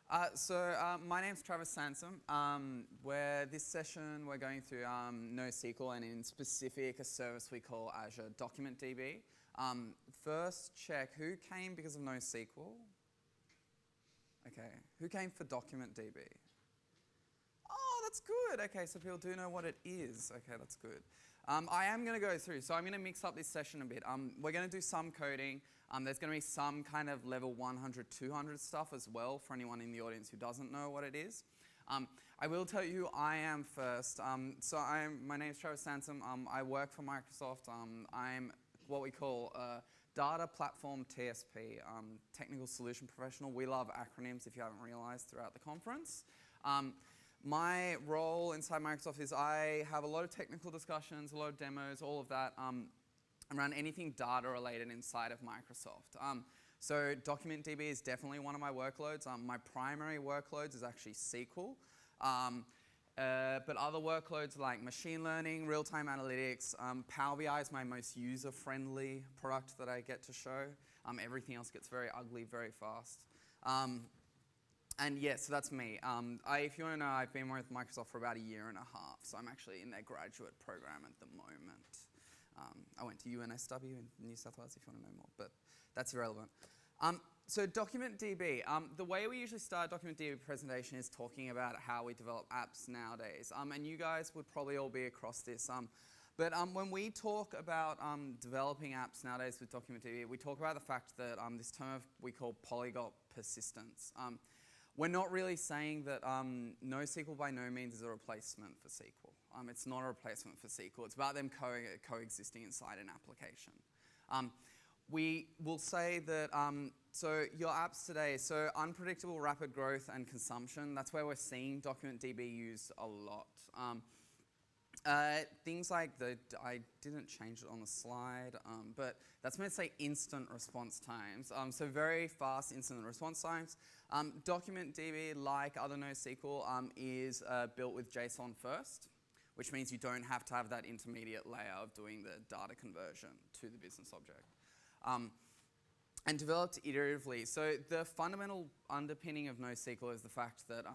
My name's Travis Sansom. This session we're going through NoSQL and in specific a service we call Azure DocumentDB. First check, who came because of NoSQL? Okay, who came for DocumentDB? Oh, that's good. Okay, so people do know what it is. Okay, that's good. I am going to go through, so I'm going to mix up this session a bit. We're going to do some coding. There's going to be some kind of level 100, 200 stuff as well for anyone in the audience who doesn't know what it is. I will tell you who I am first. My name is Travis Sansom. I work for Microsoft. I'm what we call a data platform TSP, technical solution professional. We love acronyms if you haven't realized throughout the conference. My role inside Microsoft is I have a lot of technical discussions, a lot of demos, all of that around anything data related inside of Microsoft. So DocumentDB is definitely one of my workloads. My primary workloads is actually SQL. But other workloads like machine learning, real-time analytics, Power BI is my most user-friendly product that I get to show. Everything else gets very ugly very fast. And yeah, so that's me. If you want to know, I've been with Microsoft for about a year and a half, so I'm actually in their graduate program at the moment. I went to UNSW in New South Wales if you want to know more, but that's irrelevant. So DocumentDB, the way we usually start a DocumentDB presentation is talking about how we develop apps nowadays. And you guys would probably all be across this. But when we talk about developing apps nowadays with DocumentDB, we talk about the fact that this term we call polyglot persistence. We're not really saying that NoSQL by no means is a replacement for SQL. It's not a replacement for SQL. It's about them coexisting inside an application. We will say that, so your apps today, so unpredictable rapid growth and consumption, that's where we're seeing DocumentDB used a lot. Things like I didn't change it on the slide, but that's meant to say instant response times. So very fast instant response times. DocumentDB, like other NoSQL, is built with JSON first, which means you don't have to have that intermediate layer of doing the data conversion to the business object. And developed iteratively. So the fundamental underpinning of NoSQL is the fact that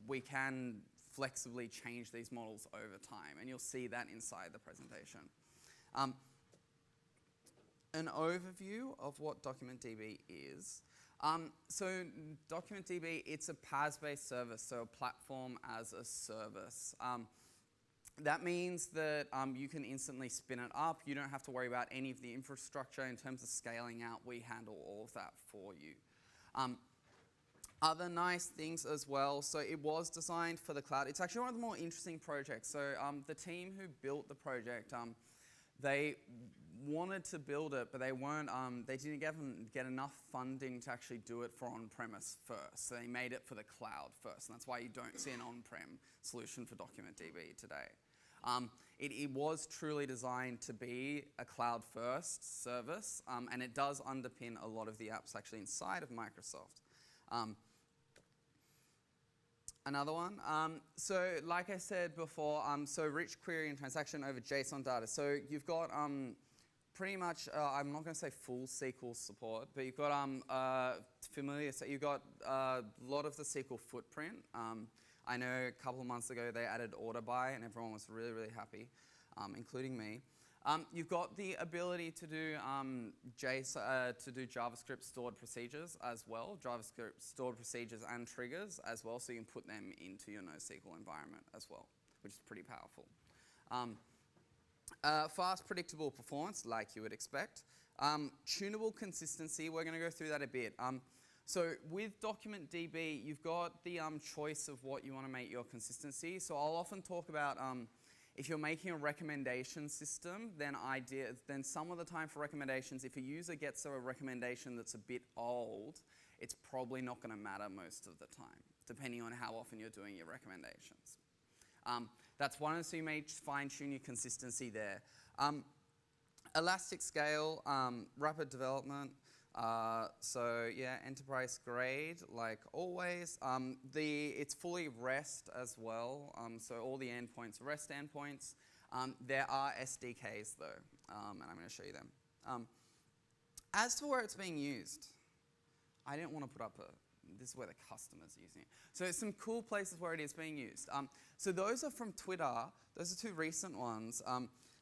we can flexibly change these models over time, and you'll see that inside the presentation. An overview of what DocumentDB is. So DocumentDB, it's a PaaS-based service, so a platform as a service. That means that you can instantly spin it up. You don't have to worry about any of the infrastructure in terms of scaling out. We handle all of that for you. Other nice things as well, so it was designed for the cloud. It's actually one of the more interesting projects. So the team who built the project, they wanted to build it, but they didn't get enough funding to actually do it for on-premise first. So they made it for the cloud first, and that's why you don't see an on-prem solution for DocumentDB today. It was truly designed to be a cloud-first service, and it does underpin a lot of the apps actually inside of Microsoft. Another one. So like I said before, so rich query and transaction over JSON data. So you've got pretty much, I'm not going to say full SQL support, but you've got familiar, so you've got a lot of the SQL footprint. I know a couple of months ago they added order by, and everyone was really, really happy, including me. You've got the ability to do JavaScript stored procedures as well, JavaScript stored procedures and triggers as well, so you can put them into your NoSQL environment as well, which is pretty powerful. Fast, predictable performance, like you would expect. Tunable consistency, we're going to go through that a bit. So with DocumentDB, you've got the choice of what you want to make your consistency. So I'll often talk about if you're making a recommendation system, then some of the time for recommendations, if a user gets a recommendation that's a bit old, it's probably not going to matter most of the time, depending on how often you're doing your recommendations. That's one, so you may fine-tune your consistency there. Elastic scale, rapid development. So yeah, enterprise grade, like always. It's fully REST as well, so all the endpoints are REST endpoints. There are SDKs though, and I'm going to show you them. As to where it's being used, I didn't want to put up a this is where the customer's using it. So there's some cool places where it is being used. So those are from Twitter. Those are two recent ones.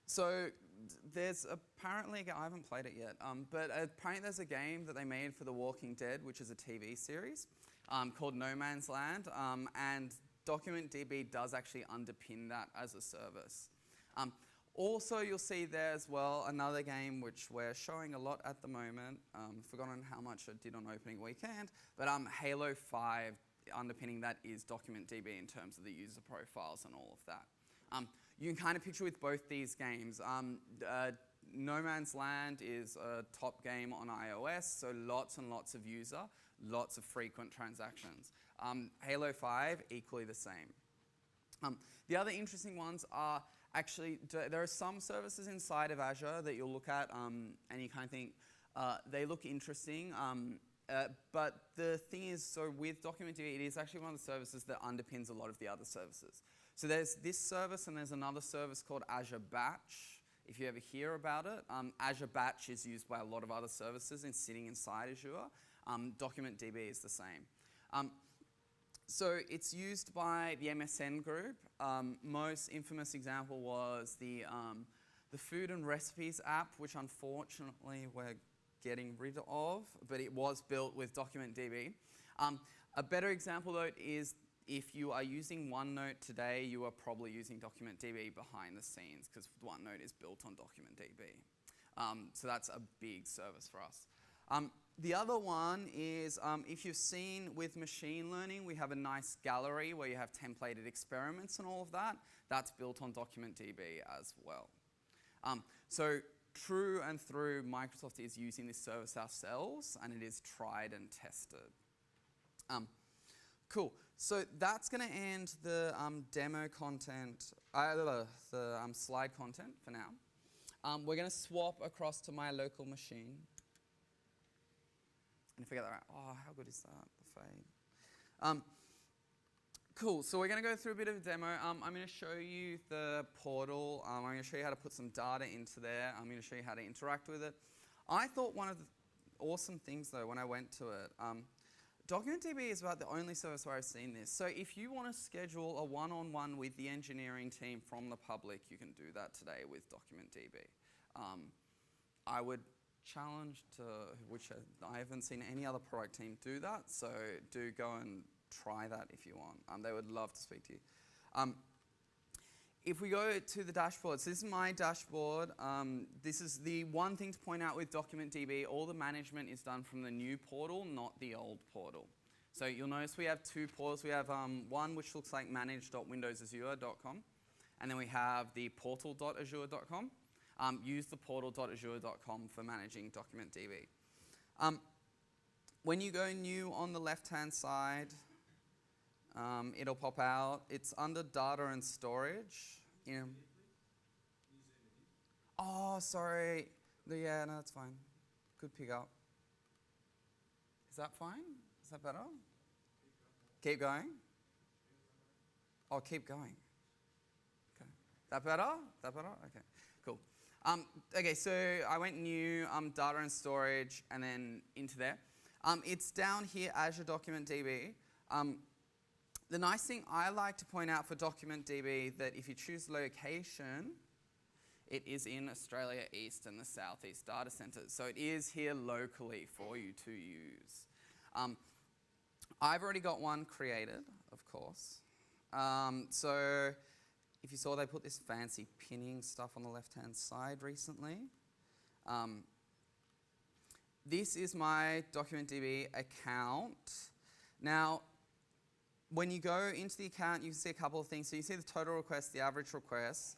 So there's apparently, I haven't played it yet, but apparently there's a game that they made for The Walking Dead, which is a TV series, called No Man's Land, and DocumentDB does actually underpin that as a service. Also, you'll see there as well another game which we're showing a lot at the moment. Forgotten how much it did on opening weekend, but Halo 5 underpinning that is DocumentDB in terms of the user profiles and all of that. You can kind of picture with both these games. No Man's Land is a top game on iOS, so lots and lots of user, lots of frequent transactions. Halo 5, equally the same. The other interesting ones are actually, there are some services inside of Azure that you'll look at and you kind of think, they look interesting, but the thing is, so with DocumentDB, it is actually one of the services that underpins a lot of the other services. So there's this service and there's another service called Azure Batch, if you ever hear about it. Azure Batch is used by a lot of other services and sitting inside Azure. DocumentDB is the same. So it's used by the MSN group. Most infamous example was the food and recipes app, which unfortunately we're getting rid of, but it was built with DocumentDB. A better example though is if you are using OneNote today, you are probably using DocumentDB behind the scenes because OneNote is built on DocumentDB. So that's a big service for us. The other one is, if you've seen with machine learning, we have a nice gallery where you have templated experiments and all of that. That's built on DocumentDB as well. So true and through, Microsoft is using this service ourselves, and it is tried and tested. Cool. So that's going to end the demo content, the slide content for now. We're going to swap across to my local machine. And figure that out. Oh, how good is that? The fade. Cool. So we're going to go through a bit of a demo. I'm going to show you the portal. I'm going to show you how to put some data into there. I'm going to show you how to interact with it. I thought one of the awesome things, though, when I went to it, DocumentDB is about the only service where I've seen this. So if you want to schedule a one-on-one with the engineering team from the public, you can do that today with DocumentDB. I would challenge to, which I haven't seen any other product team do that, so do go and try that if you want. They would love to speak to you. If we go to the dashboard, so this is my dashboard. This is the one thing to point out with DocumentDB, all the management is done from the new portal, not the old portal. So you'll notice we have two portals. We have one which looks like manage.windowsazure.com, and then we have the portal.azure.com. Use the portal.azure.com for managing DocumentDB. When you go new on the left-hand side, it'll pop out. It's under data and storage. Oh, sorry. Yeah, no, that's fine. Good pick up. Is that fine? Is that better? Keep going? Oh, keep going. Okay. That better? That better? Okay, cool. Okay, so I went new data and storage and then into there. It's down here, Azure DocumentDB. The nice thing I like to point out for DocumentDB that if you choose location, it is in Australia East and the Southeast data centers. So it is here locally for you to use. I've already got one created, of course. So if you saw, they put this fancy pinning stuff on the left-hand side recently. This is my DocumentDB account. Now, when you go into the account, you can see a couple of things. So you see the total requests, the average requests.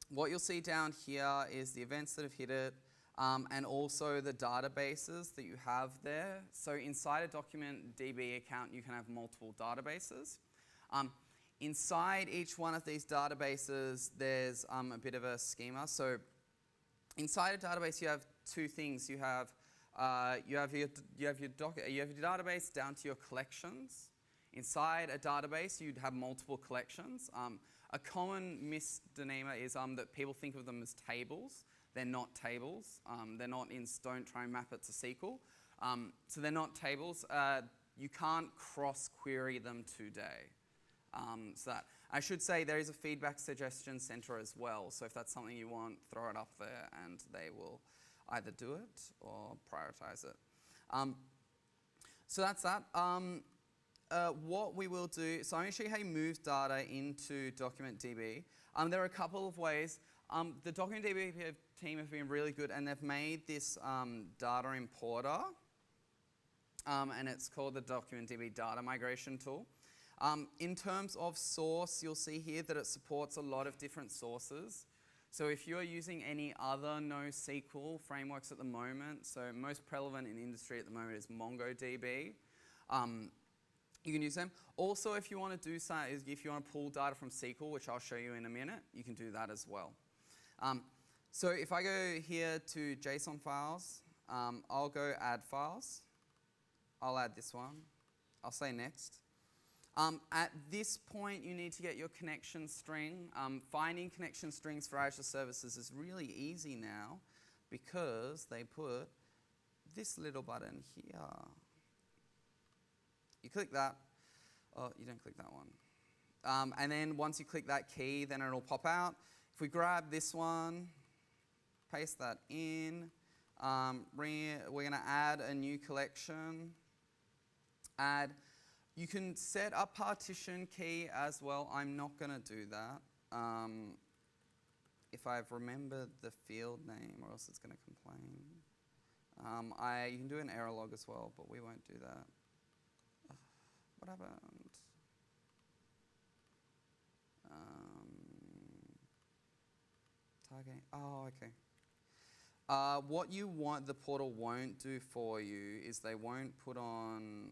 What you'll see down here is the events that have hit it, and also the databases that you have there. So inside a DocumentDB account, you can have multiple databases. Inside each one of these databases, there's a bit of a schema. So inside a database, you have two things. You have your database down to your collections. Inside a database, you'd have multiple collections. A common misnomer is that people think of them as tables. They're not tables. They're not in, don't try and map it to SQL. So they're not tables. You can't cross-query them today. So that I should say there is a feedback suggestion center as well. So if that's something you want, throw it up there and they will either do it or prioritize it. So that's that. What we will do, so I'm going to show you how you move data into DocumentDB. There are a couple of ways. The DocumentDB team have been really good and they've made this data importer and it's called the DocumentDB data migration tool. In terms of source, you'll see here that it supports a lot of different sources. So if you're using any other NoSQL frameworks at the moment, so most prevalent in industry at the moment is MongoDB. You can use them. Also, if you want to do something, if you want to pull data from SQL, which I'll show you in a minute, you can do that as well. So if I go here to JSON files, I'll go add files. I'll add this one. I'll say next. At this point, you need to get your connection string. Finding connection strings for Azure services is really easy now because they put this little button here. You click that. Oh, you don't click that one. And then once you click that key, then it'll pop out. If we grab this one, paste that in, we're going to add a new collection. You can set a partition key as well. I'm not going to do that. If I've remembered the field name, or else it's going to complain. You can do an error log as well, but we won't do that. What happened? Targeting. Oh, okay. What you want, the portal won't do for you is they won't put on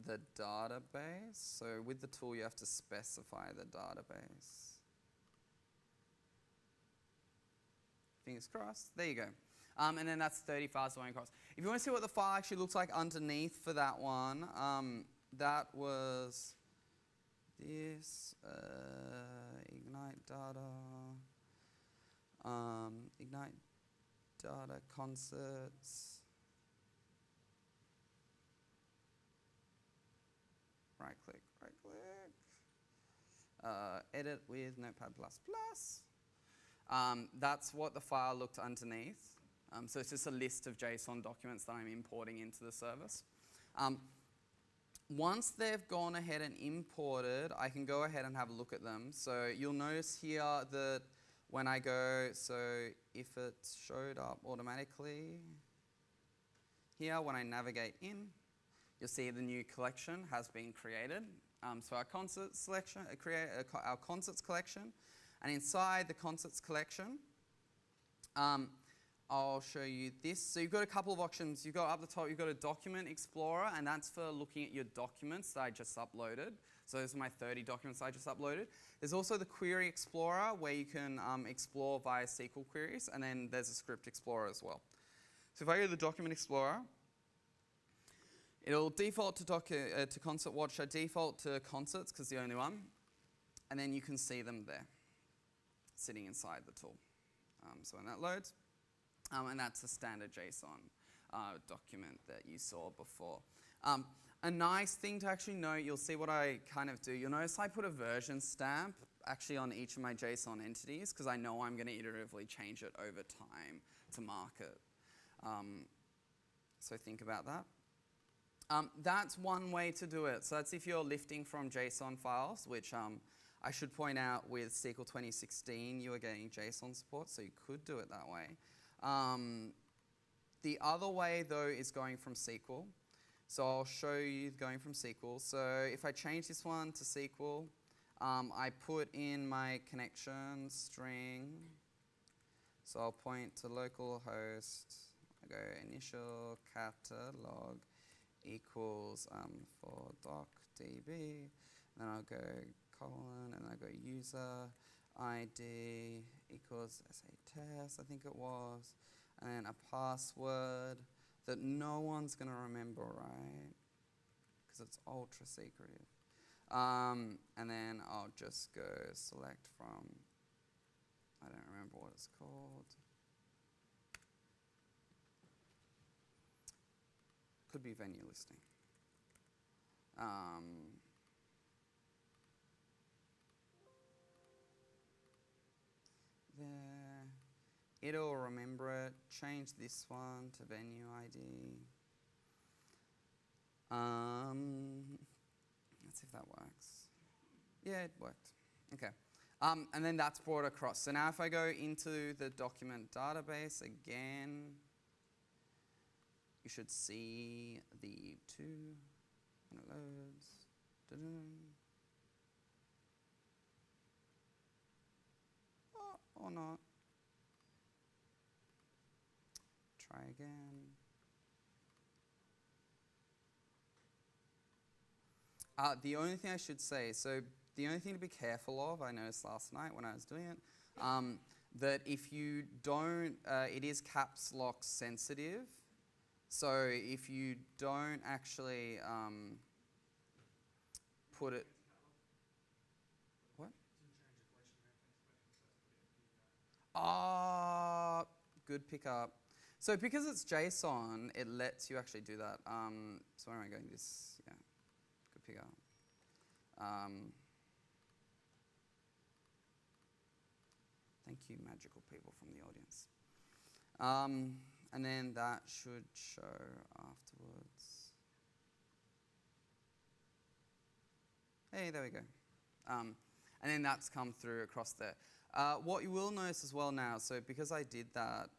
the database. So with the tool, you have to specify the database. Fingers crossed. There you go. And then that's 30 files going across. If you want to see what the file actually looks like underneath for that one, that was this ignite data, concerts. Right click. Edit with Notepad++. That's what the file looked underneath. So it's just a list of JSON documents that I'm importing into the service. Once they've gone ahead and imported, I can go ahead and have a look at them. So you'll notice here that when I go, so if it showed up automatically, here when I navigate in, you'll see the new collection has been created. So our concerts selection, our concerts collection, and inside the concerts collection, I'll show you this. So you've got a couple of options. You've got up the top, you've got a document explorer, and that's for looking at your documents that I just uploaded. So those are my 30 documents I just uploaded. There's also the query explorer where you can explore via SQL queries, and then there's a script explorer as well. So if I go to the document explorer, it'll default to Concert Watcher, default to concerts because the only one, and then you can see them there, sitting inside the tool. So when that loads, and that's a standard JSON document that you saw before. A nice thing to actually note, you'll see what I kind of do. You'll notice I put a version stamp actually on each of my JSON entities because I know I'm going to iteratively change it over time to mark it. So think about that. That's one way to do it. So that's if you're lifting from JSON files, which I should point out with SQL 2016, you are getting JSON support, so you could do it that way. The other way, though, is going from SQL. So I'll show you going from SQL. So if I change this one to SQL, I put in my connection string. So I'll point to localhost. I go initial catalog equals for docdb. Then I'll go colon, and I go user ID equals SA test, I think it was, and then a password that no one's going to remember, right? Because it's ultra secretive. And then I'll just go select from, I don't remember what it's called. could be venue listing. There. It'll remember it. Change this one to venue ID. Let's see if that works. Yeah, it worked. Okay. And then that's brought across. So now if I go into the document database again, you should see the 2 when it loads. Oh, or not. Try again. The only thing I should say, so the only thing to be careful of, I noticed last night when I was doing it, that if you don't, it is caps lock sensitive. So if you don't actually put it, what? Ah, good pickup. So because it's JSON, it lets you actually do that. So where am I going? This, yeah, good pickup. Thank you, magical people from the audience. And then that should show afterwards. Hey, there we go. And then that's come through across there. What you will notice as well now, so because I did that,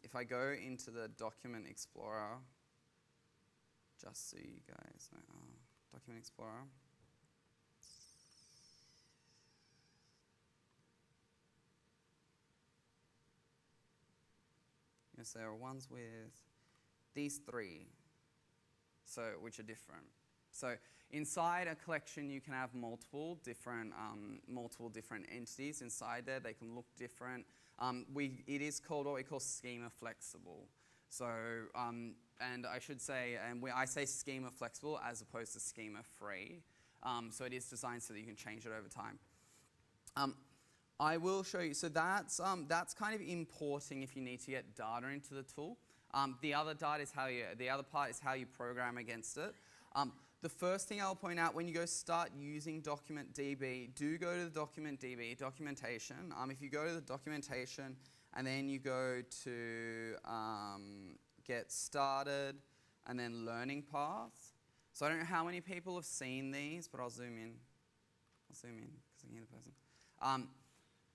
if I go into the Document Explorer, just so you guys know, Document Explorer. Yes, there are ones with these 3, so which are different. So inside a collection, you can have multiple different entities inside there. They can look different. It is called what we call schema flexible. So, and I should say, I say schema flexible as opposed to schema free. So it is designed so that you can change it over time. I will show you. So that's kind of importing if you need to get data into the tool. The other part is how you program against it. The first thing I'll point out when you go start using DocumentDB, do go to the DocumentDB documentation. If you go to the documentation and then you go to get started and then learning path. So I don't know how many people have seen these, but I'll zoom in. Because I can hear the person.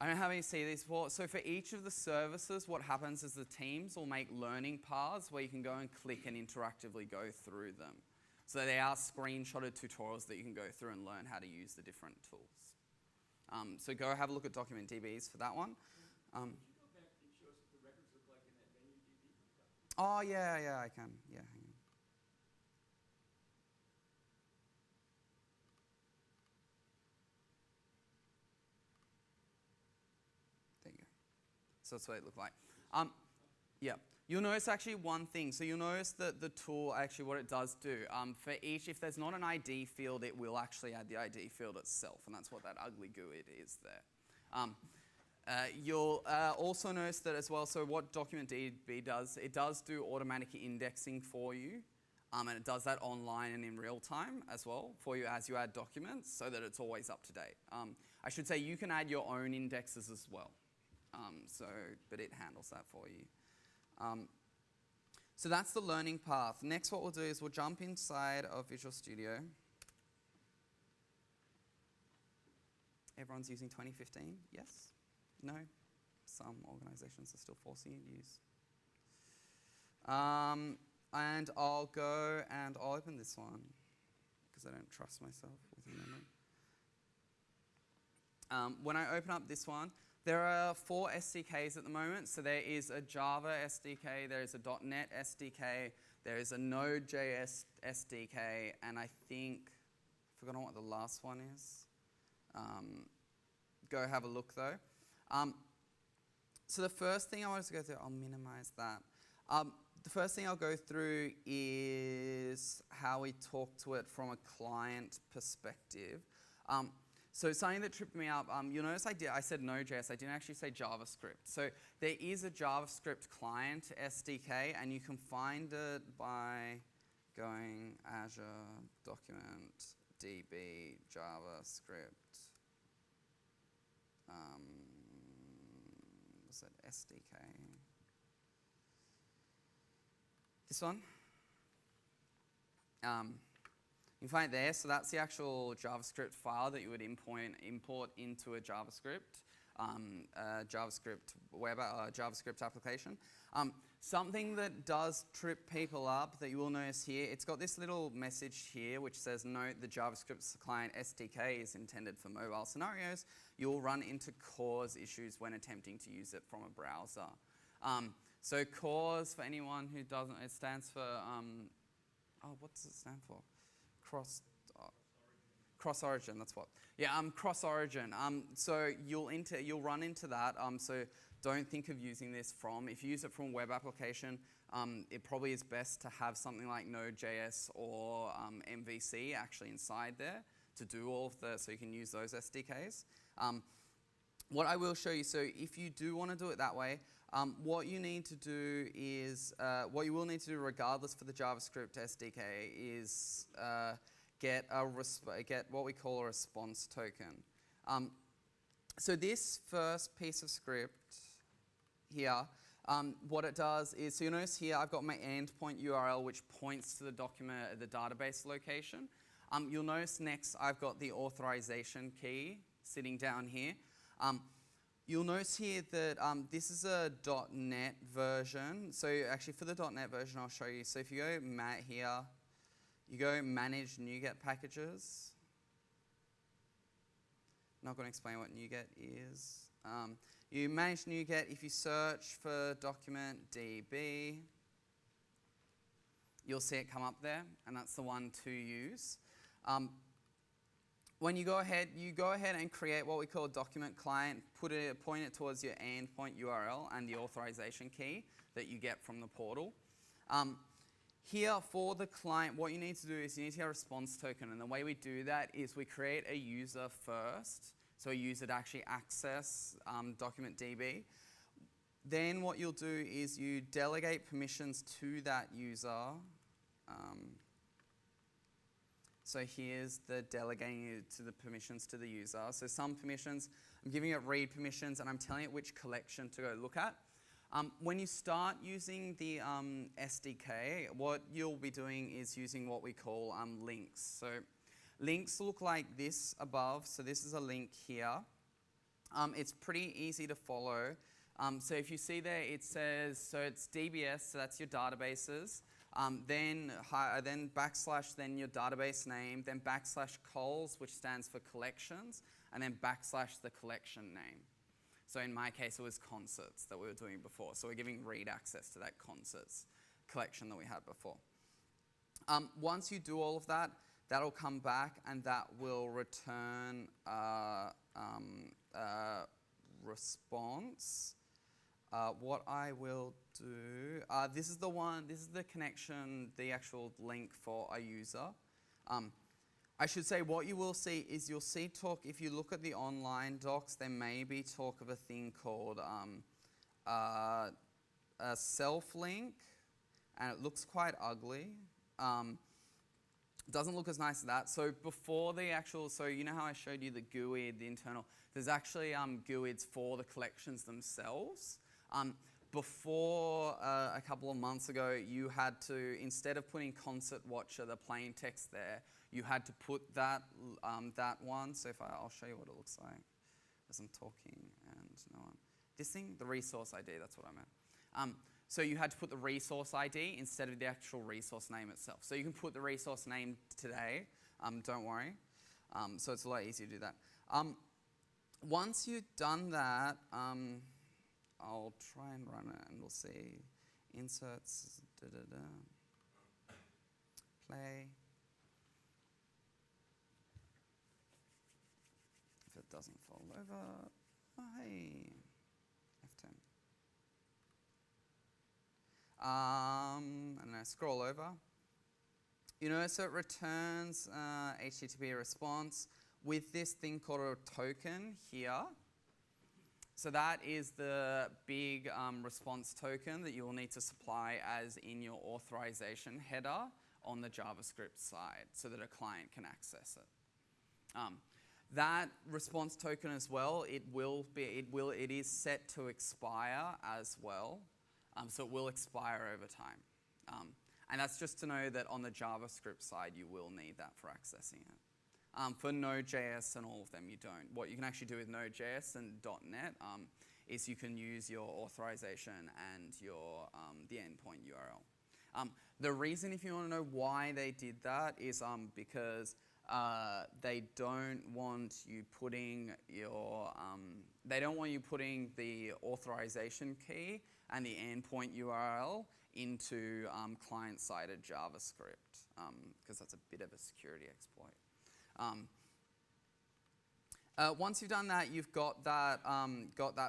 I don't know how many see these before. So for each of the services, what happens is the teams will make learning paths where you can go and click and interactively go through them. So they are screenshotted tutorials that you can go through and learn how to use the different tools. So go have a look at DocumentDBs for that one. Could you go back and show us what the records look like in that venue DB? Oh, yeah, I can. Yeah, hang on. There you go. So that's what it looked like. Yeah. You'll notice actually one thing. So you'll notice that the tool actually what it does do, for each, if there's not an ID field, it will actually add the ID field itself, and that's what that ugly GUID is there. You'll also notice that as well, so what DocumentDB does, it does do automatic indexing for you, and it does that online and in real time as well for you as you add documents so that it's always up to date. I should say you can add your own indexes as well, but it handles that for you. So that's the learning path. Next what we'll do is we'll jump inside of Visual Studio. Everyone's using 2015? Yes? No? Some organizations are still forcing you to use. And I'll go and I'll open this one because I don't trust myself with the memory. When I open up this one, there are 4 SDKs at the moment. So there is a Java SDK, there is a .NET SDK, there is a Node.js SDK, and I think, I've forgotten what the last one is. Go have a look though. So the first thing I wanted to go through, I'll minimize that. The first thing I'll go through is how we talk to it from a client perspective. So something that tripped me up, you'll notice I said Node.js, I didn't actually say JavaScript. So there is a JavaScript client SDK, and you can find it by going Azure DocumentDB JavaScript. Was it SDK? This one. You find it there, so that's the actual JavaScript file that you would import into a JavaScript JavaScript application. Something that does trip people up that you will notice here, it's got this little message here which says, note the JavaScript client SDK is intended for mobile scenarios. You'll run into CORS issues when attempting to use it from a browser. So CORS, for anyone who doesn't, it stands for, what does it stand for? Cross origin, that's what. Yeah, cross origin. So you'll run into that. So don't think of using this from. If you use it from a web application, it probably is best to have something like Node.js or MVC actually inside there to do all of the, so you can use those SDKs. What I will show you, so if you do want to do it that way, what you need to do is, what you will need to do regardless for the JavaScript SDK is get what we call a response token. So this first piece of script here, what it does is, so you notice here I've got my endpoint URL which points to the document, the database location. You'll notice next I've got the authorization key sitting down here. You'll notice here that this is a .NET version. So actually for the .NET version I'll show you. So if you go here, you go manage NuGet packages. Not going to explain what NuGet is. You manage NuGet. If you search for DocumentDB, you'll see it come up there, and that's the one to use. When you go ahead and create what we call a document client, point it towards your endpoint URL and the authorization key that you get from the portal. Here for the client, what you need to do is you need to get a response token, and the way we do that is we create a user first, so a user to actually access DocumentDB. Then what you'll do is you delegate permissions to that user. So here's the delegating to the permissions to the user. So some permissions, I'm giving it read permissions, and I'm telling it which collection to go look at. When you start using the SDK, what you'll be doing is using what we call links. So links look like this above. So this is a link here. It's pretty easy to follow. So if you see there, it says, so it's DBS, so that's your databases. Then backslash, then your database name, then backslash cols, which stands for collections, and then backslash the collection name. So in my case, it was concerts that we were doing before. So we're giving read access to that concerts collection that we had before. Once you do all of that, that'll come back and that will return a response. What I will do, this is the connection, the actual link for a user. I should say what you will see is you'll see talk, if you look at the online docs, there may be talk of a thing called a self-link, and it looks quite ugly. Doesn't look as nice as that. So before the actual, so you know how I showed you the GUID, the internal, there's actually GUIDs for the collections themselves. Before a couple of months ago, you had to, instead of putting Concert Watcher, the plain text there, you had to put that one. So if I'll show you what it looks like as I'm talking and no one. This thing, the resource ID, that's what I meant. So you had to put the resource ID instead of the actual resource name itself. So you can put the resource name today, don't worry. So it's a lot easier to do that. Once you've done that, I'll try and run it and we'll see. Inserts, play. If it doesn't fall over, oh hey, F10. And I scroll over. You know, so it returns HTTP response with this thing called a token here. So that is the big response token that you will need to supply as in your authorization header on the JavaScript side so that a client can access it. That response token as well, it is set to expire as well, so it will expire over time. And that's just to know that on the JavaScript side, you will need that for accessing it. For Node.js and all of them, you don't. What you can actually do with Node.js and .NET is you can use your authorization and your the endpoint URL. The reason, if you want to know why they did that, is because they don't want you putting the authorization key and the endpoint URL into client-sided JavaScript, because that's a bit of a security exploit. Once you've done that, you've got that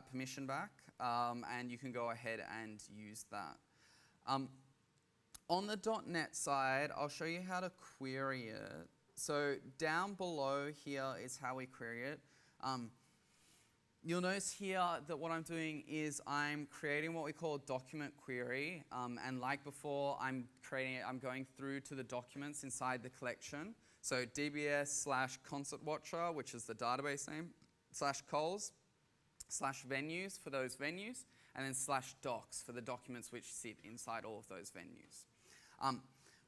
permission back, and you can go ahead and use that. On the .NET side, I'll show you how to query it. So down below here is how we query it. You'll notice here that what I'm doing is I'm creating what we call a document query, and like before, I'm going through to the documents inside the collection. So dbs/concertwatcher, which is the database name, /cols, /venues for those venues, and then /docs for the documents which sit inside all of those venues.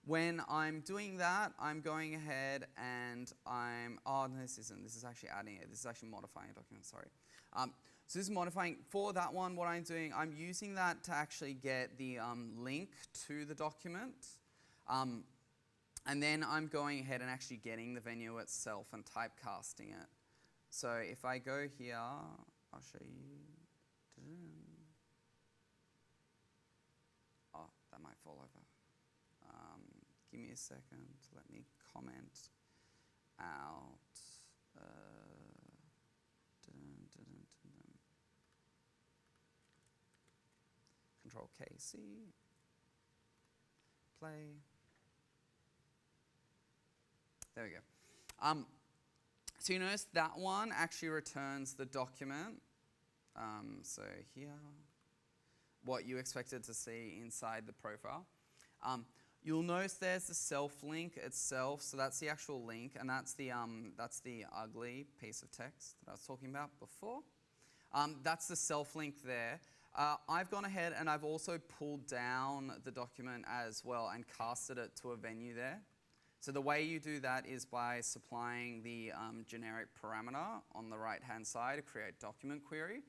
When I'm doing that, I'm going ahead and no, this isn't. This is actually adding it. This is actually modifying a document, sorry. So this is modifying. For that one, what I'm doing, I'm using that to actually get the link to the document. And then I'm going ahead and actually getting the venue itself and typecasting it. So if I go here, I'll show you. Oh, that might fall over. Give me a second. Let me comment out. Control KC. Play. There we go. So you notice that one actually returns the document. So here, what you expected to see inside the profile. You'll notice there's the self link itself. So that's the actual link, and that's the ugly piece of text that I was talking about before. That's the self link there. I've gone ahead and I've also pulled down the document as well and casted it to a venue there. So the way you do that is by supplying the generic parameter on the right-hand side to create document query.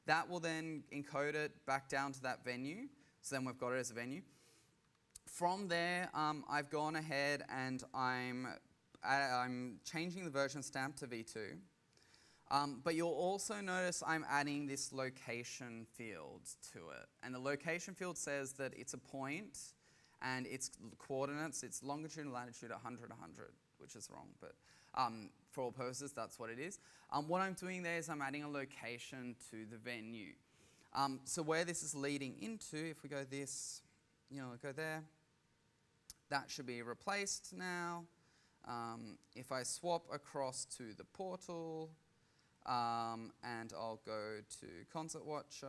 That will then encode it back down to that venue. So then we've got it as a venue. From there, I've gone ahead and I'm changing the version stamp to v2. But you'll also notice I'm adding this location field to it. And the location field says that it's a point, and its coordinates, it's longitude and latitude 100, 100, which is wrong, but for all purposes, that's what it is. What I'm doing there is I'm adding a location to the venue. So where this is leading into, if we go this, go there, that should be replaced now. If I swap across to the portal, and I'll go to Concert Watcher.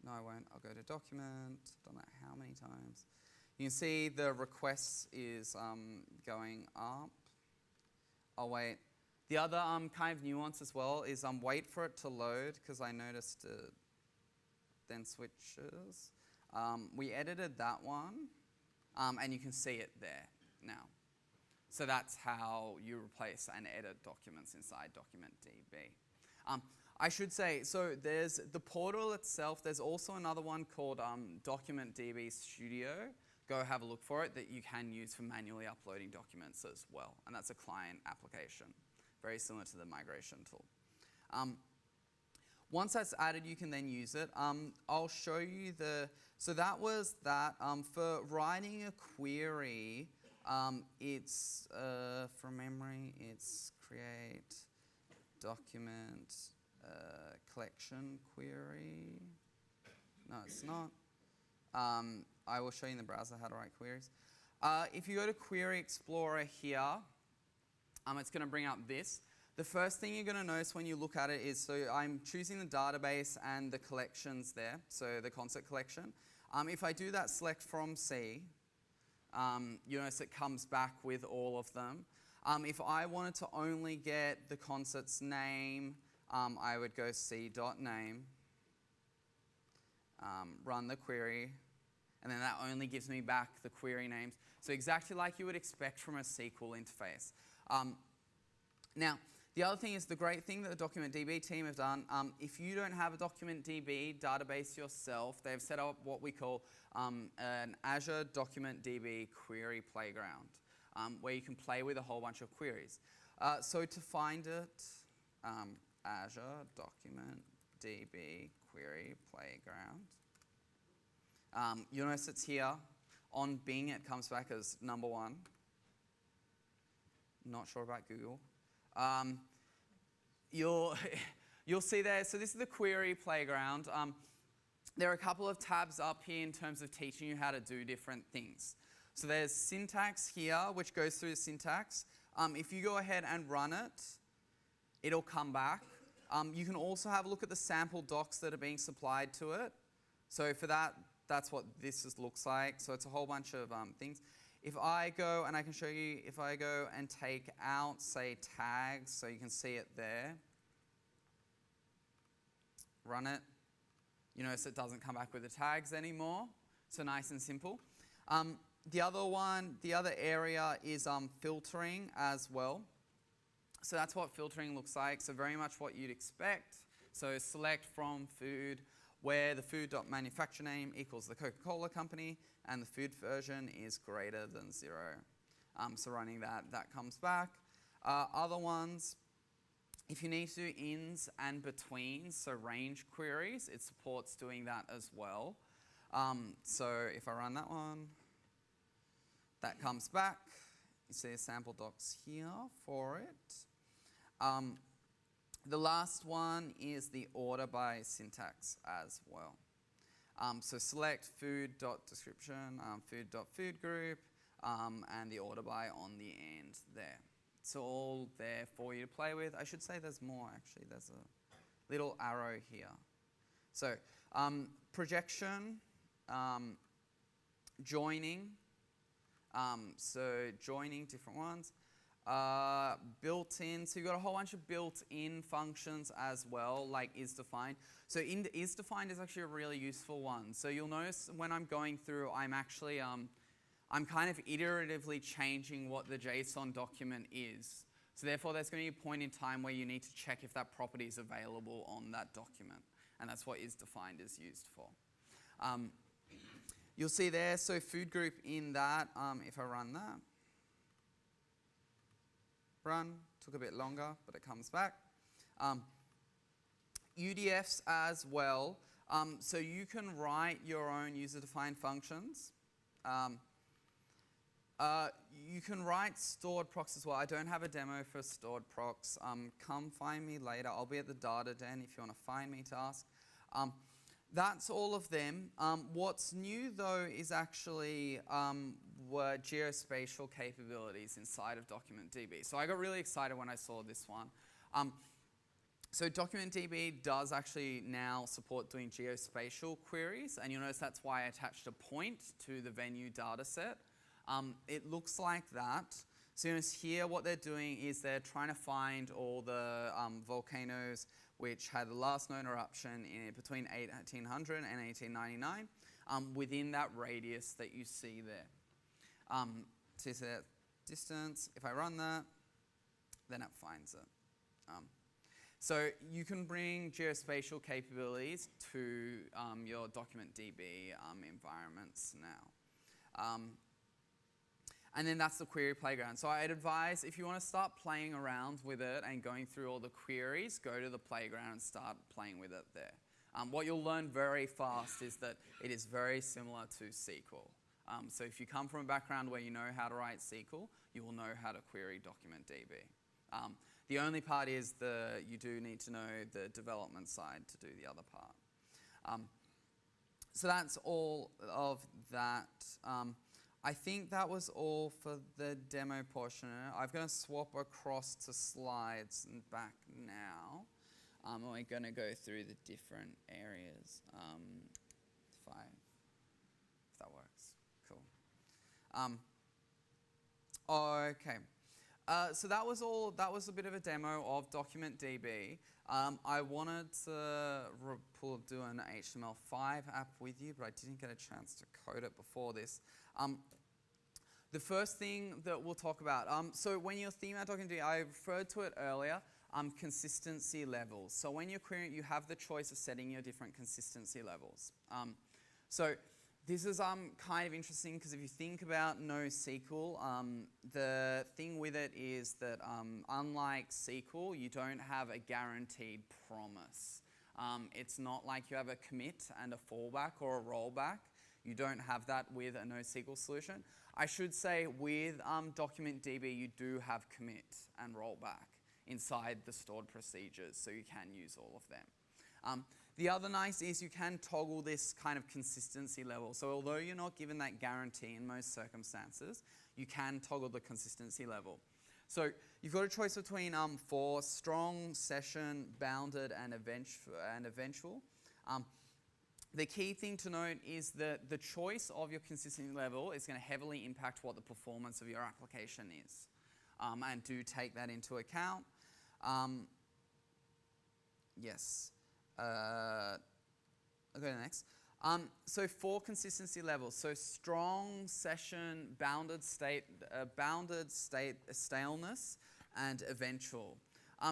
No, I won't. I'll go to Document. Don't know how many times. You can see the requests is going up. I'll wait. The other kind of nuance as well is wait for it to load, because I noticed it then switches. We edited that one, and you can see it there now. So that's how you replace and edit documents inside DocumentDB. I should say, so there's the portal itself. There's also another one called DocumentDB Studio. Go have a look for it, that you can use for manually uploading documents as well. And that's a client application, very similar to the migration tool. Once that's added, you can then use it. I'll show you so that was that. For writing a query, it's, from memory, it's create document collection query. No, it's not. I will show you in the browser how to write queries. If you go to Query Explorer here, it's going to bring up this. The first thing you're going to notice when you look at it is, so I'm choosing the database and the collections there, so the concert collection. If I do that select from C, you notice it comes back with all of them. If I wanted to only get the concept's name, I would go c.name, run the query, and then that only gives me back the query names. So exactly like you would expect from a SQL interface. Now, the other thing is the great thing that the DocumentDB team have done, if you don't have a DocumentDB database yourself, they've set up what we call an Azure DocumentDB query playground, where you can play with a whole bunch of queries. So to find it, Azure DocumentDB query playground. You'll notice it's here. On Bing, it comes back as number 1. Not sure about Google. You'll see there, so this is the query playground. There are a couple of tabs up here in terms of teaching you how to do different things. So there's syntax here, which goes through the syntax. If you go ahead and run it, it'll come back. You can also have a look at the sample docs that are being supplied to it. So for that, that's what this looks like. So it's a whole bunch of things. If I go, and I can show you, if I go and take out, say, tags, so you can see it there, run it, you notice it doesn't come back with the tags anymore. So nice and simple. The other area is filtering as well. So that's what filtering looks like. So very much what you'd expect. So select from food, where the food.manufacturer name equals the Coca-Cola company, and the food version is greater than 0. So running that comes back. Other ones, if you need to do ins and betweens, so range queries, it supports doing that as well. So if I run that one, that comes back. You see the sample docs here for it. The last one is the order by syntax as well. So select food.description, food.foodgroup, and the order by on the end there. It's all there for you to play with. I should say there's more actually. There's a little arrow here. So projection, joining, so joining different ones. Built-in, so you've got a whole bunch of built-in functions as well, like isDefined. So isDefined is actually a really useful one. So you'll notice when I'm going through, I'm actually, I'm kind of iteratively changing what the JSON document is. So therefore, there's going to be a point in time where you need to check if that property is available on that document. And that's what isDefined is used for. You'll see there, so food group in that, if I run that, run, took a bit longer, but it comes back. UDFs as well, so you can write your own user-defined functions. You can write stored procs as well. I don't have a demo for stored procs. Come find me later. I'll be at the data den if you want to find me to ask. That's all of them. What's new though is actually were geospatial capabilities inside of DocumentDB. So I got really excited when I saw this one. So DocumentDB does actually now support doing geospatial queries, and you'll notice that's why I attached a point to the venue data set. It looks like that. So you notice here what they're doing is they're trying to find all the volcanoes which had the last known eruption between 1800 and 1899 within that radius that you see there. So you see that distance. If I run that, then it finds it. So you can bring geospatial capabilities to your DocumentDB environments now. And then that's the query playground. So I'd advise if you want to start playing around with it and going through all the queries, go to the playground and start playing with it there. What you'll learn very fast is that it is very similar to SQL. So if you come from a background where you know how to write SQL, you will know how to query DocumentDB. The only part is you do need to know the development side to do the other part. So that's all of that. I think that was all for the demo portion. I'm going to swap across to slides and back now. We're going to go through the different areas. If that works, cool. Okay. So that was all. That was a bit of a demo of DocumentDB. I wanted to do an HTML5 app with you, but I didn't get a chance to code it before this. The first thing that we'll talk about, so when you're theming out DocumentDB, I referred to it earlier, consistency levels. So when you're querying, you have the choice of setting your different consistency levels. So this is kind of interesting because if you think about NoSQL, the thing with it is that unlike SQL, you don't have a guaranteed promise. It's not like you have a commit and a fallback or a rollback. You don't have that with a NoSQL solution. I should say with DocumentDB, you do have commit and rollback inside the stored procedures, so you can use all of them. The other nice is you can toggle this kind of consistency level. So although you're not given that guarantee in most circumstances, you can toggle the consistency level. So you've got a choice between for strong, session, bounded, and eventual. The key thing to note is that the choice of your consistency level is going to heavily impact what the performance of your application is. And do take that into account. Yes. I'll go to the next. So for consistency levels, so strong, session, bounded state, staleness, and eventual.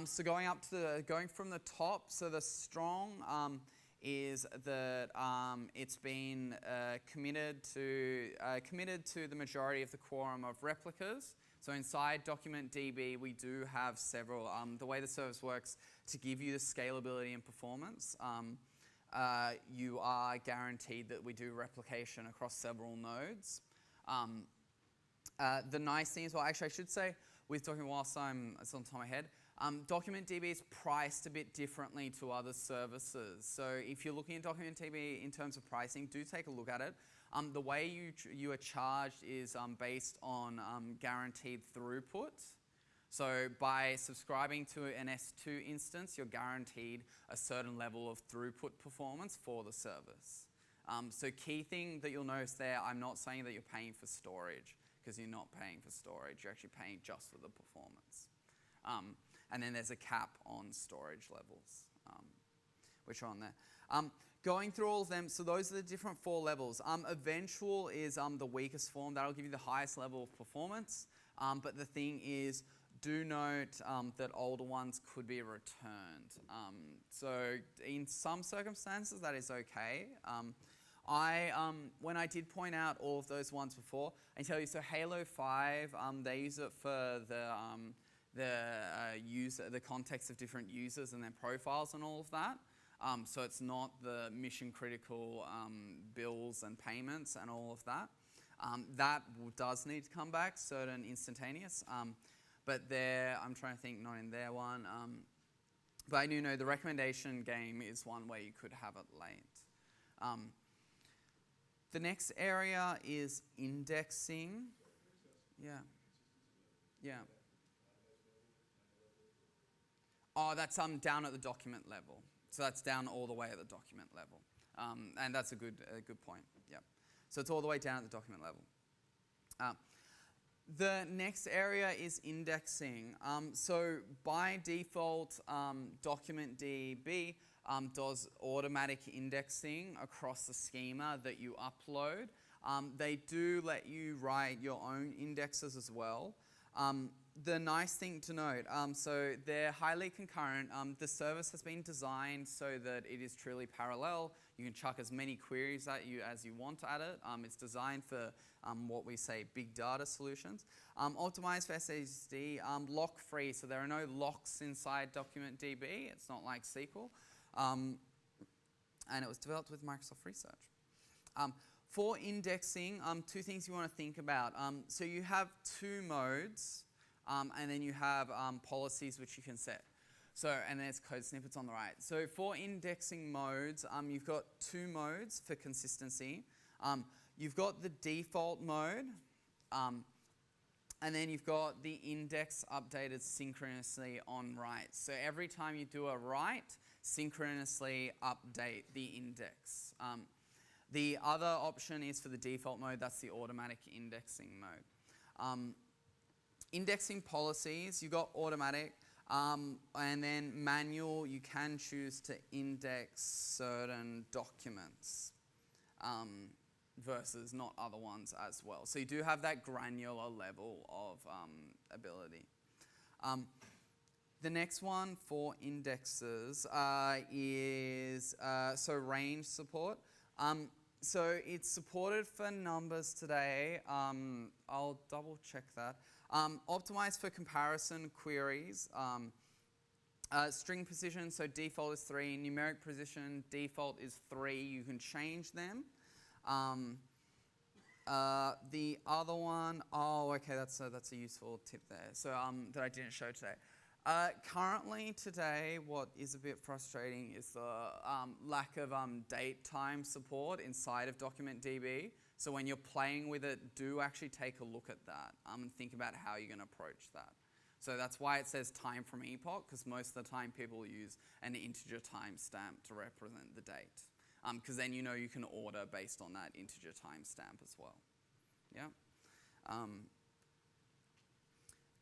So going from the top, so the strong is that it's been committed to the majority of the quorum of replicas. So inside DocumentDB, we do have several. The way the service works, to give you the scalability and performance, you are guaranteed that we do replication across several nodes. The nice thing is, well, actually, I should say, with Document, whilst it's on top of my head, DocumentDB is priced a bit differently to other services. So if you're looking at DocumentDB in terms of pricing, do take a look at it. The way you are charged is based on guaranteed throughput. So by subscribing to an S2 instance, you're guaranteed a certain level of throughput performance for the service. So key thing that you'll notice there, I'm not saying that you're paying for storage, because you're not paying for storage. You're actually paying just for the performance. And then there's a cap on storage levels, which are on there. Going through all of them, so those are the different 4 levels. Eventual is the weakest form. That'll give you the highest level of performance. But the thing is, do note that older ones could be returned. So in some circumstances, that is okay. When I did point out all of those ones before, I tell you, so Halo 5, they use it for the context of different users and their profiles and all of that. So it's not the mission critical bills and payments and all of that. That does need to come back, certain instantaneous. But there, I'm trying to think, not in their one. But I do know the recommendation game is one where you could have it late. The next area is indexing. Yeah. Oh, that's down at the document level. So that's down all the way at the document level. And that's a good point. Yep. So it's all the way down at the document level. The next area is indexing. So by default, DocumentDB does automatic indexing across the schema that you upload. They do let you write your own indexes as well. The nice thing to note, so they're highly concurrent. The service has been designed so that it is truly parallel. You can chuck as many queries at you as you want at it. It's designed for what we say big data solutions. Optimized for SSD, lock-free, so there are no locks inside DocumentDB. It's not like SQL. And it was developed with Microsoft Research. For indexing, 2 things you want to think about. So you have 2 modes. And then you have policies which you can set. So, and there's code snippets on the right. So for indexing modes, you've got 2 modes for consistency. You've got the default mode, and then you've got the index updated synchronously on write. So every time you do a write, synchronously update the index. The other option is for the default mode, that's the automatic indexing mode. Indexing policies, you got automatic, and then manual, you can choose to index certain documents versus not other ones as well. So you do have that granular level of ability. The next one for indexes is so range support. So it's supported for numbers today. I'll double check that. Optimized for comparison queries. String position, so default is 3. Numeric position, default is 3. You can change them. The other one, okay, that's a useful tip there. So that I didn't show today. Currently today, what is a bit frustrating is the lack of date time support inside of DocumentDB. So when you're playing with it, do actually take a look at that and think about how you're going to approach that. So that's why it says time from epoch, because most of the time people use an integer timestamp to represent the date. Because then you know you can order based on that integer timestamp as well. Yeah.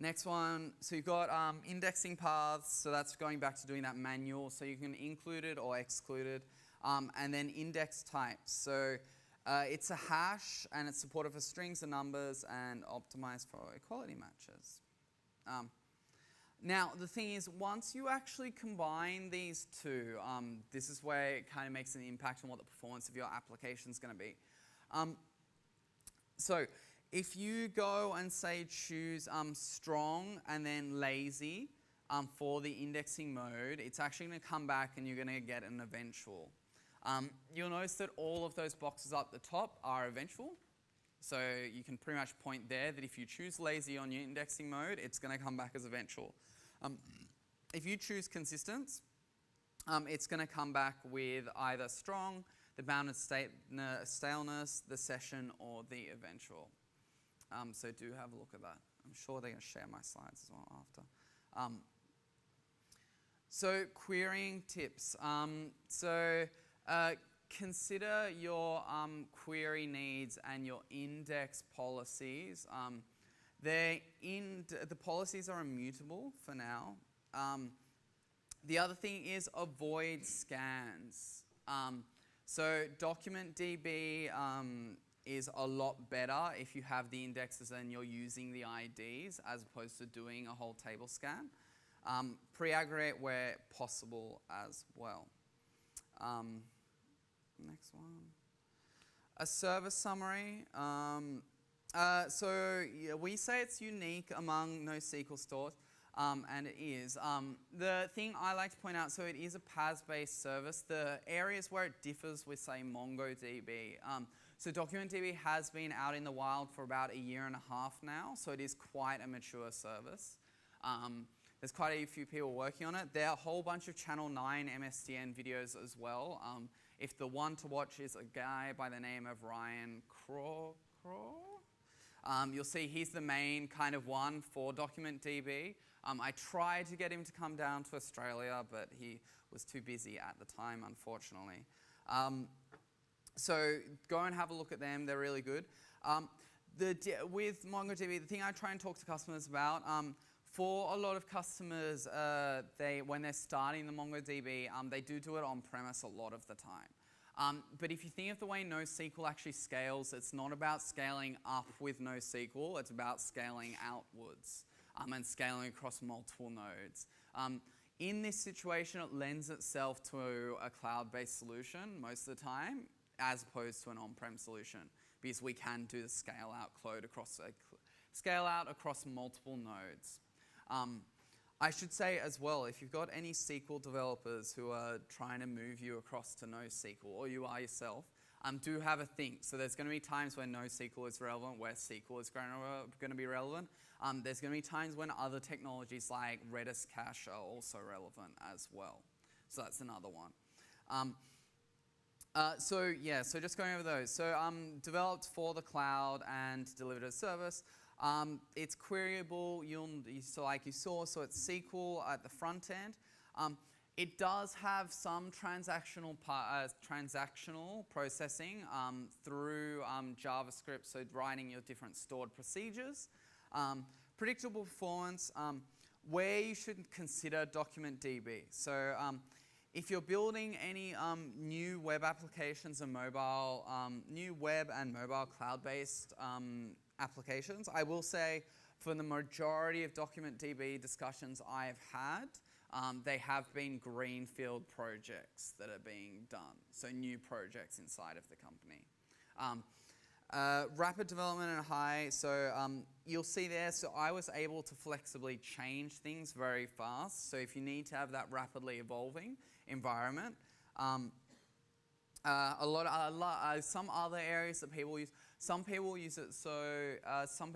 Next one, so you've got indexing paths, so that's going back to doing that manual, so you can include it or exclude it. And then index types, so it's a hash and it's supported for strings and numbers and optimized for equality matches. Now, the thing is, once you actually combine these two, this is where it kind of makes an impact on what the performance of your application is going to be. So if you go and say choose strong and then lazy for the indexing mode, it's actually going to come back and you're going to get an eventual. You'll notice that all of those boxes up the top are eventual. So you can pretty much point there that if you choose lazy on your indexing mode, it's going to come back as eventual. If you choose consistent, it's going to come back with either strong, the bounded staleness, the session, or the eventual. So do have a look at that. I'm sure they're going to share my slides as well after. So querying tips. Consider your query needs and your index policies. The policies are immutable for now. The other thing is avoid scans. So DocumentDB is a lot better if you have the indexes and you're using the IDs as opposed to doing a whole table scan. Pre-aggregate where possible as well. Next one. A service summary. So yeah, we say it's unique among NoSQL stores, and it is. The thing I like to point out, so it is a PaaS-based service. The areas where it differs with, say, MongoDB. So DocumentDB has been out in the wild for about 1.5 years now, so it is quite a mature service. There's quite a few people working on it. There are a whole bunch of Channel 9 MSDN videos as well. If the one to watch is a guy by the name of Ryan Craw, you'll see he's the main kind of one for DocumentDB. I tried to get him to come down to Australia, but he was too busy at the time, unfortunately. So go and have a look at them. They're really good. With MongoDB, the thing I try and talk to customers about, for a lot of customers, when they're starting the MongoDB, they do it on-premise a lot of the time. But if you think of the way NoSQL actually scales, it's not about scaling up with NoSQL, it's about scaling outwards and scaling across multiple nodes. In this situation, it lends itself to a cloud-based solution most of the time, as opposed to an on-prem solution, because we can do the scale-out across multiple nodes. I should say as well, if you've got any SQL developers who are trying to move you across to NoSQL, or you are yourself, do have a think. So there's going to be times when NoSQL is relevant, where SQL is going to be relevant. There's going to be times when other technologies like Redis Cache are also relevant as well. So that's another one. So just going over those. So developed for the cloud and delivered as a service. It's queryable, so like you saw, so it's SQL at the front end. It does have some transactional processing through JavaScript, so writing your different stored procedures. Predictable performance, where you should consider DocumentDB. So if you're building any new web applications and mobile, new web and mobile cloud-based applications, I will say for the majority of DocumentDB discussions I've had, they have been greenfield projects that are being done, so new projects inside of the company. Rapid development and high, so you'll see there, so I was able to flexibly change things very fast, so if you need to have that rapidly evolving environment, some other areas that people use, some people use it, so some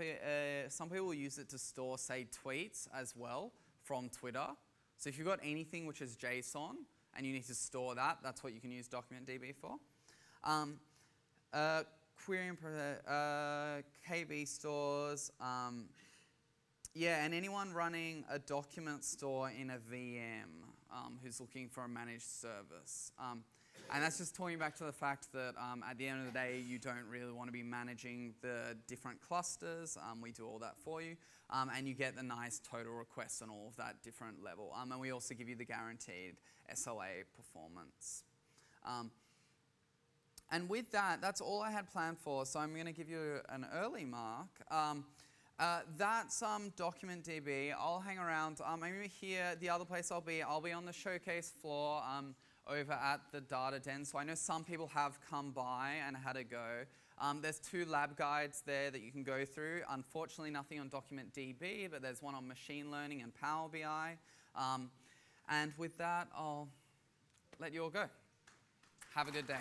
people use it to store, say, tweets as well from Twitter. So if you've got anything which is JSON and you need to store that, that's what you can use DocumentDB for. Query and KB stores. Yeah, and anyone running a document store in a VM who's looking for a managed service. And that's just talking back to the fact that at the end of the day, you don't really want to be managing the different clusters. We do all that for you. And you get the nice total requests on all of that different level. And we also give you the guaranteed SLA performance. And with that, that's all I had planned for. So I'm going to give you an early mark. That's DocumentDB. I'll hang around. Maybe here, the other place I'll be on the showcase floor over at the data den. So I know some people have come by and had a go. There's 2 lab guides there that you can go through. Unfortunately, nothing on DocumentDB, but there's one on machine learning and Power BI. And with that, I'll let you all go. Have a good day.